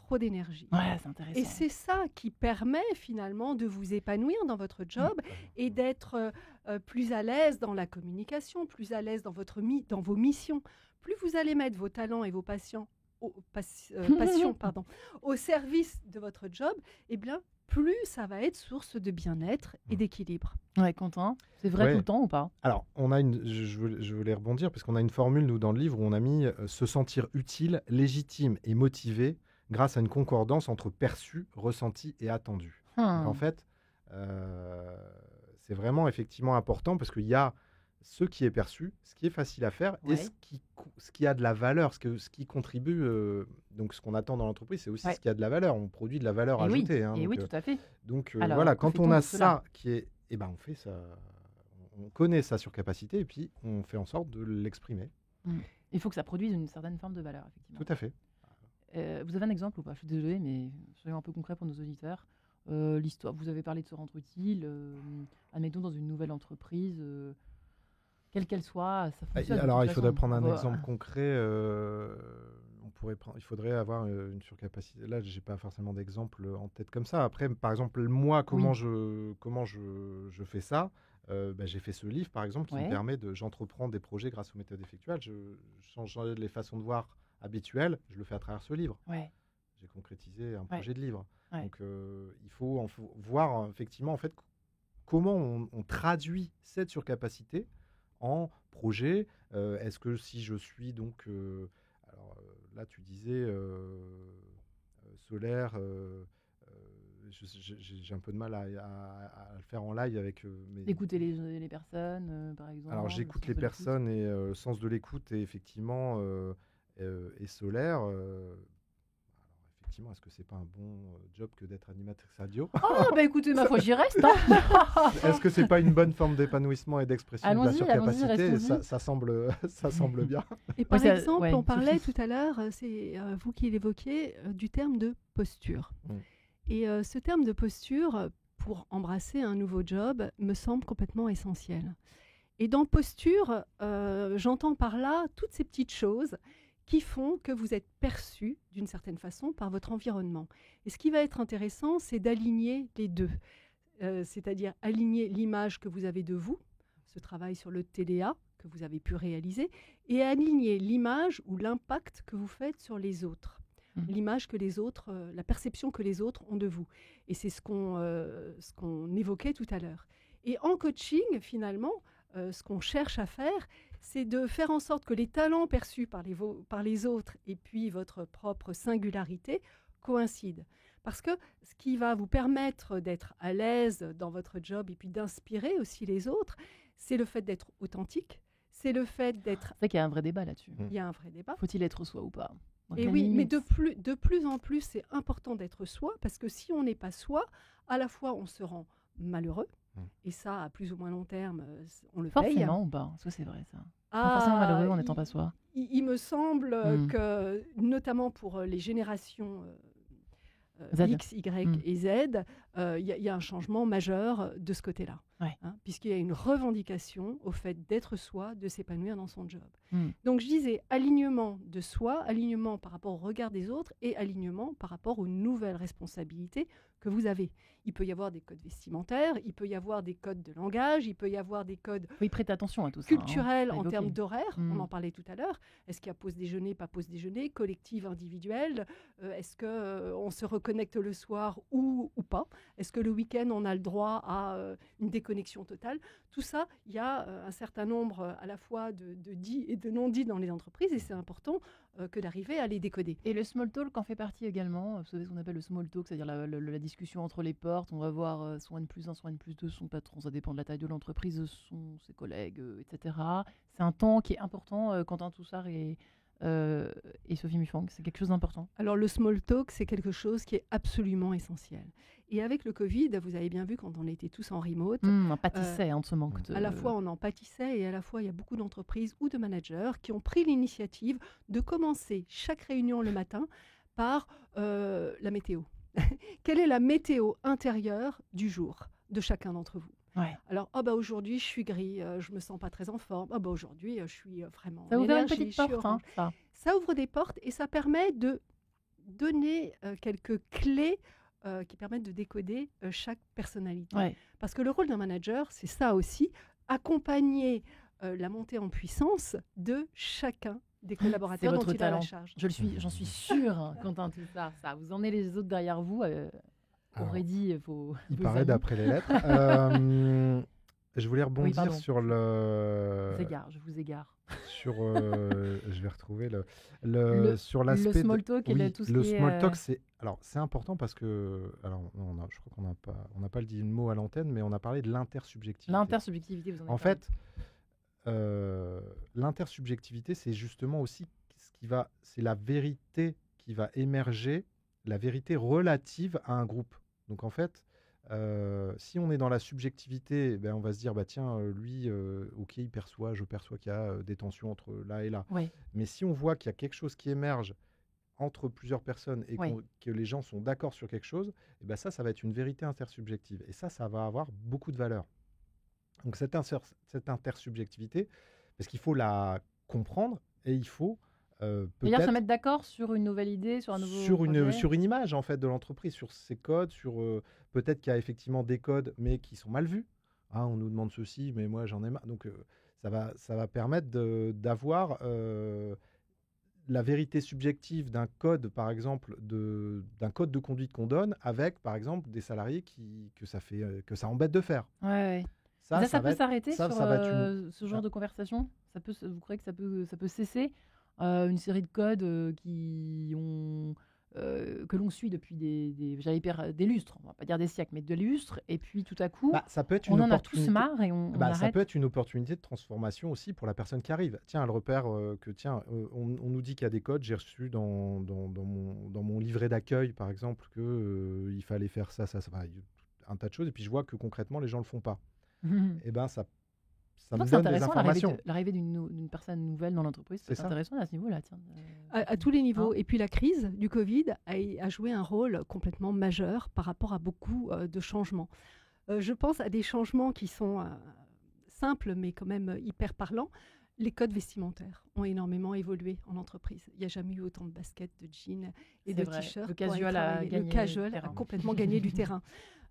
trop d'énergie. Ouais, c'est intéressant. Et c'est ça qui permet finalement de vous épanouir dans votre job et d'être plus à l'aise dans la communication, plus à l'aise dans vos missions. Plus vous allez mettre vos talents et vos passions au service de votre job, eh bien, plus ça va être source de bien-être et d'équilibre. Ouais, Quentin, c'est vrai tout le temps ou pas? Alors, je voulais rebondir parce qu'on a une formule, nous, dans le livre, où on a mis se sentir utile, légitime et motivé grâce à une concordance entre perçu, ressenti et attendu. Donc, en fait, c'est vraiment effectivement important parce qu'il y a ce qui est perçu, ce qui est facile à faire et ce qui a de la valeur, ce qui contribue. Donc, ce qu'on attend dans l'entreprise, c'est aussi ce qui a de la valeur. On produit de la valeur ajoutée. Oui, tout à fait. Donc, Alors, voilà, quand on a ça cela qui est... Eh ben, on fait ça... On connaît sa surcapacité et puis on fait en sorte de l'exprimer. Il faut que ça produise une certaine forme de valeur, effectivement. Tout à fait. Vous avez un exemple ou pas? Je suis désolée, mais soyons un peu concrets pour nos auditeurs. L'histoire, vous avez parlé de se rendre utile. Admettons, dans une nouvelle entreprise, quelle qu'elle soit, ça fonctionne. Alors, il faudrait prendre un exemple concret. Il faudrait avoir une surcapacité. Là, j'ai pas forcément d'exemple en tête comme ça. Après, par exemple, moi, comment je fais ça? J'ai fait ce livre, par exemple, qui me permet j'entreprends des projets grâce aux méthodes effectuelles. Je change les façons de voir habituelles. Je le fais à travers ce livre. J'ai concrétisé un projet de livre. Donc, il faut voir effectivement en fait comment on traduit cette surcapacité en projet. Est-ce que si je suis donc alors là tu disais solaire, j'ai un peu de mal à le faire en live avec écouter les personnes, par exemple. Alors j'écoute les personnes et le sens de l'écoute est effectivement est solaire. Effectivement, est-ce que c'est pas un bon job que d'être animatrice radio? Oh, bah écoutez, ma foi, j'y reste. Hein. Est-ce que c'est pas une bonne forme d'épanouissement et d'expression de la surcapacité? Ça semble bien. Et par exemple, on parlait tout à l'heure, c'est vous qui l'évoquiez, du terme de posture. Et ce terme de posture, pour embrasser un nouveau job, me semble complètement essentiel. Et dans posture, j'entends par là toutes ces petites choses qui font que vous êtes perçu d'une certaine façon par votre environnement. Et ce qui va être intéressant, c'est d'aligner les deux. C'est-à-dire aligner l'image que vous avez de vous, ce travail sur le TDA que vous avez pu réaliser, et aligner l'image ou l'impact que vous faites sur les autres. L'image que les autres, la perception que les autres ont de vous. Et c'est ce qu'on évoquait tout à l'heure. Et en coaching, finalement, ce qu'on cherche à faire, c'est de faire en sorte que les talents perçus par les autres et puis votre propre singularité coïncident. Parce que ce qui va vous permettre d'être à l'aise dans votre job et puis d'inspirer aussi les autres, c'est le fait d'être authentique, c'est le fait d'être... C'est vrai qu'il y a un vrai débat là-dessus. Il y a un vrai débat. Faut-il être soi ou pas? Et oui, mais de plus en plus, c'est important d'être soi, parce que si on n'est pas soi, à la fois on se rend malheureux, et ça, à plus ou moins long terme, on le paye. Forcément ou pas? Ça, c'est vrai, ça. Forcément malheureux en n'étant pas soi. Il me semble que, notamment pour les générations X, Y et Z, il y a un changement majeur de ce côté-là. Puisqu'il y a une revendication au fait d'être soi, de s'épanouir dans son job. Donc je disais alignement de soi, alignement par rapport au regard des autres et alignement par rapport aux nouvelles responsabilités que vous avez. Il peut y avoir des codes vestimentaires, il peut y avoir des codes de langage, il peut y avoir des codes prêtez attention à tout ça, culturels en termes d'horaire. On en parlait tout à l'heure. Est-ce qu'il y a pause déjeuner, pas pause déjeuner, collective, individuelle? Est-ce qu'on se reconnecte le soir ou pas? Est-ce que le week-end, on a le droit à une déconnexion totale? Tout ça, il y a un certain nombre à la fois de dits et de non-dits dans les entreprises et c'est important que d'arriver à les décoder. Et le small talk en fait partie également. Vous savez ce qu'on appelle le small talk, c'est-à-dire la discussion entre les portes. On va voir soit N+1, soit N+2, son patron, ça dépend de la taille de l'entreprise, ses collègues, etc. C'est un temps qui est important, Quentin Toussard et Sophie Mufang, c'est quelque chose d'important. Alors le small talk, c'est quelque chose qui est absolument essentiel. Et avec le Covid, vous avez bien vu quand on était tous en remote, on pâtissait de ce manque. À la fois on en pâtissait et à la fois il y a beaucoup d'entreprises ou de managers qui ont pris l'initiative de commencer chaque réunion le matin par la météo. Quelle est la météo intérieure du jour de chacun d'entre vous? Alors, aujourd'hui, je suis gris, je me sens pas très en forme. Aujourd'hui, je suis vraiment. Ça ouvre une petite porte, ça ouvre des portes et ça permet donner quelques clés qui permettent de décoder chaque personnalité. Ouais. Parce que le rôle d'un manager, c'est ça aussi, accompagner la montée en puissance de chacun des collaborateurs dont votre il a la talent. charge. J'en suis sûre, Quentin, tout ça. Vous emmenez les autres derrière vous. Alors, Aurait dit vos il paraît amis. d'après les lettres. Je voulais rebondir pardon. sur le. Je vous égare. Sur, je vais retrouver sur Le l'aspect small talk et oui, tout ce le qui est, small talk, c'est important parce que je crois qu'on n'a pas dit le mot à l'antenne, mais on a parlé de l'intersubjectivité. L'intersubjectivité, vous en avez En parlé. fait, l'intersubjectivité, c'est justement aussi c'est la vérité qui va émerger, la vérité relative à un groupe. Donc en fait, si on est dans la subjectivité, on va se dire, tiens, lui, ok, je perçois qu'il y a des tensions entre là et là. Ouais. Mais si on voit qu'il y a quelque chose qui émerge entre plusieurs personnes et Ouais. que les gens sont d'accord sur quelque chose, ça va être une vérité intersubjective. Et ça va avoir beaucoup de valeur. Donc cette intersubjectivité, parce qu'il faut la comprendre et il faut D'ailleurs, peut-être se mettre d'accord sur une nouvelle idée, sur un nouveau projet. sur une image en fait de l'entreprise, sur ses codes, sur peut-être qu'il y a effectivement des codes mais qui sont mal vus. Ah, on nous demande ceci, mais moi j'en ai marre. Donc ça va permettre d'avoir la vérité subjective d'un code, par exemple, d'un code de conduite qu'on donne avec, par exemple, des salariés que ça embête de faire. Ouais. Ça Ça va peut être- s'arrêter ça sur va être ce genre de conversation. Vous croyez que ça peut cesser une série de codes que l'on suit depuis des lustres, on va pas dire des siècles, mais de lustres, et puis tout à coup, ça peut être on une en a tous opportunité. marre et on Ça arrête. peut être une opportunité de transformation aussi pour la personne qui arrive. Tiens, elle repère on nous dit qu'il y a des codes. J'ai reçu dans mon livret d'accueil, par exemple, qu'il fallait faire ça, enfin, un tas de choses. Et puis je vois que concrètement, les gens ne le font pas. Et ça me C'est donne des intéressant, informations. l'arrivée d'une personne nouvelle dans l'entreprise, c'est C'est ça. intéressant à ce niveau-là. Tiens. À tous les niveaux. Hein. Et puis la crise du Covid a joué un rôle complètement majeur par rapport à beaucoup de changements. Je pense à des changements qui sont simples mais quand même hyper parlants. Les codes vestimentaires ont énormément évolué en entreprise. Il n'y a jamais eu autant de baskets, de jeans et C'est de vrai. t-shirts. Le pour aller casual a travailler. gagné Le casual du a terrain. complètement gagné du terrain.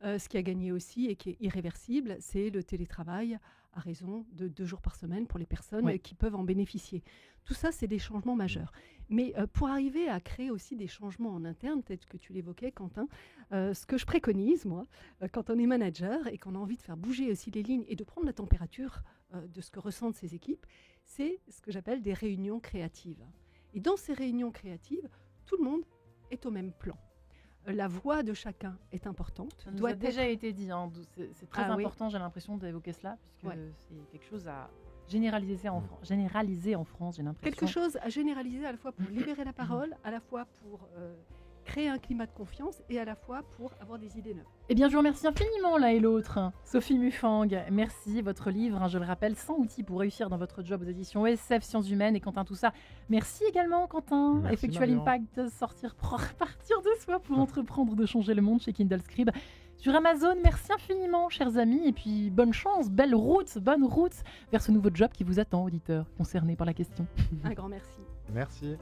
Ce qui a gagné aussi et qui est irréversible, c'est le télétravail à raison de 2 jours par semaine pour les personnes Oui. qui peuvent en bénéficier. Tout ça, c'est des changements majeurs. Mais pour arriver à créer aussi des changements en interne, peut-être que tu l'évoquais, Quentin, ce que je préconise, moi, quand on est manager et qu'on a envie de faire bouger aussi les lignes et de prendre la température de ce que ressentent ces équipes, c'est ce que j'appelle des réunions créatives. Et dans ces réunions créatives, tout le monde est au même plan. La voix de chacun est importante. Ça nous a déjà été dit. Hein, c'est très Ah oui. important, j'ai l'impression d'évoquer cela, puisque Ouais. c'est quelque chose à généraliser en France, j'ai l'impression. Quelque chose à généraliser à la fois pour libérer la parole, à la fois pour créer un climat de confiance et à la fois pour avoir des idées neuves. Eh bien, je vous remercie infiniment l'un et l'autre. Sophie Mufang, merci. Votre livre, je le rappelle, 100 outils pour réussir dans votre job aux éditions ESF Sciences Humaines et Quentin Toussard. Merci également, Quentin. Merci, Effectual Marion. Impact, sortir, partir de soi pour entreprendre de changer le monde chez Kindle Scribe. Sur Amazon, merci infiniment, chers amis. Et puis, bonne chance, bonne route vers ce nouveau job qui vous attend, auditeurs concernés par la question. Un grand merci. Merci.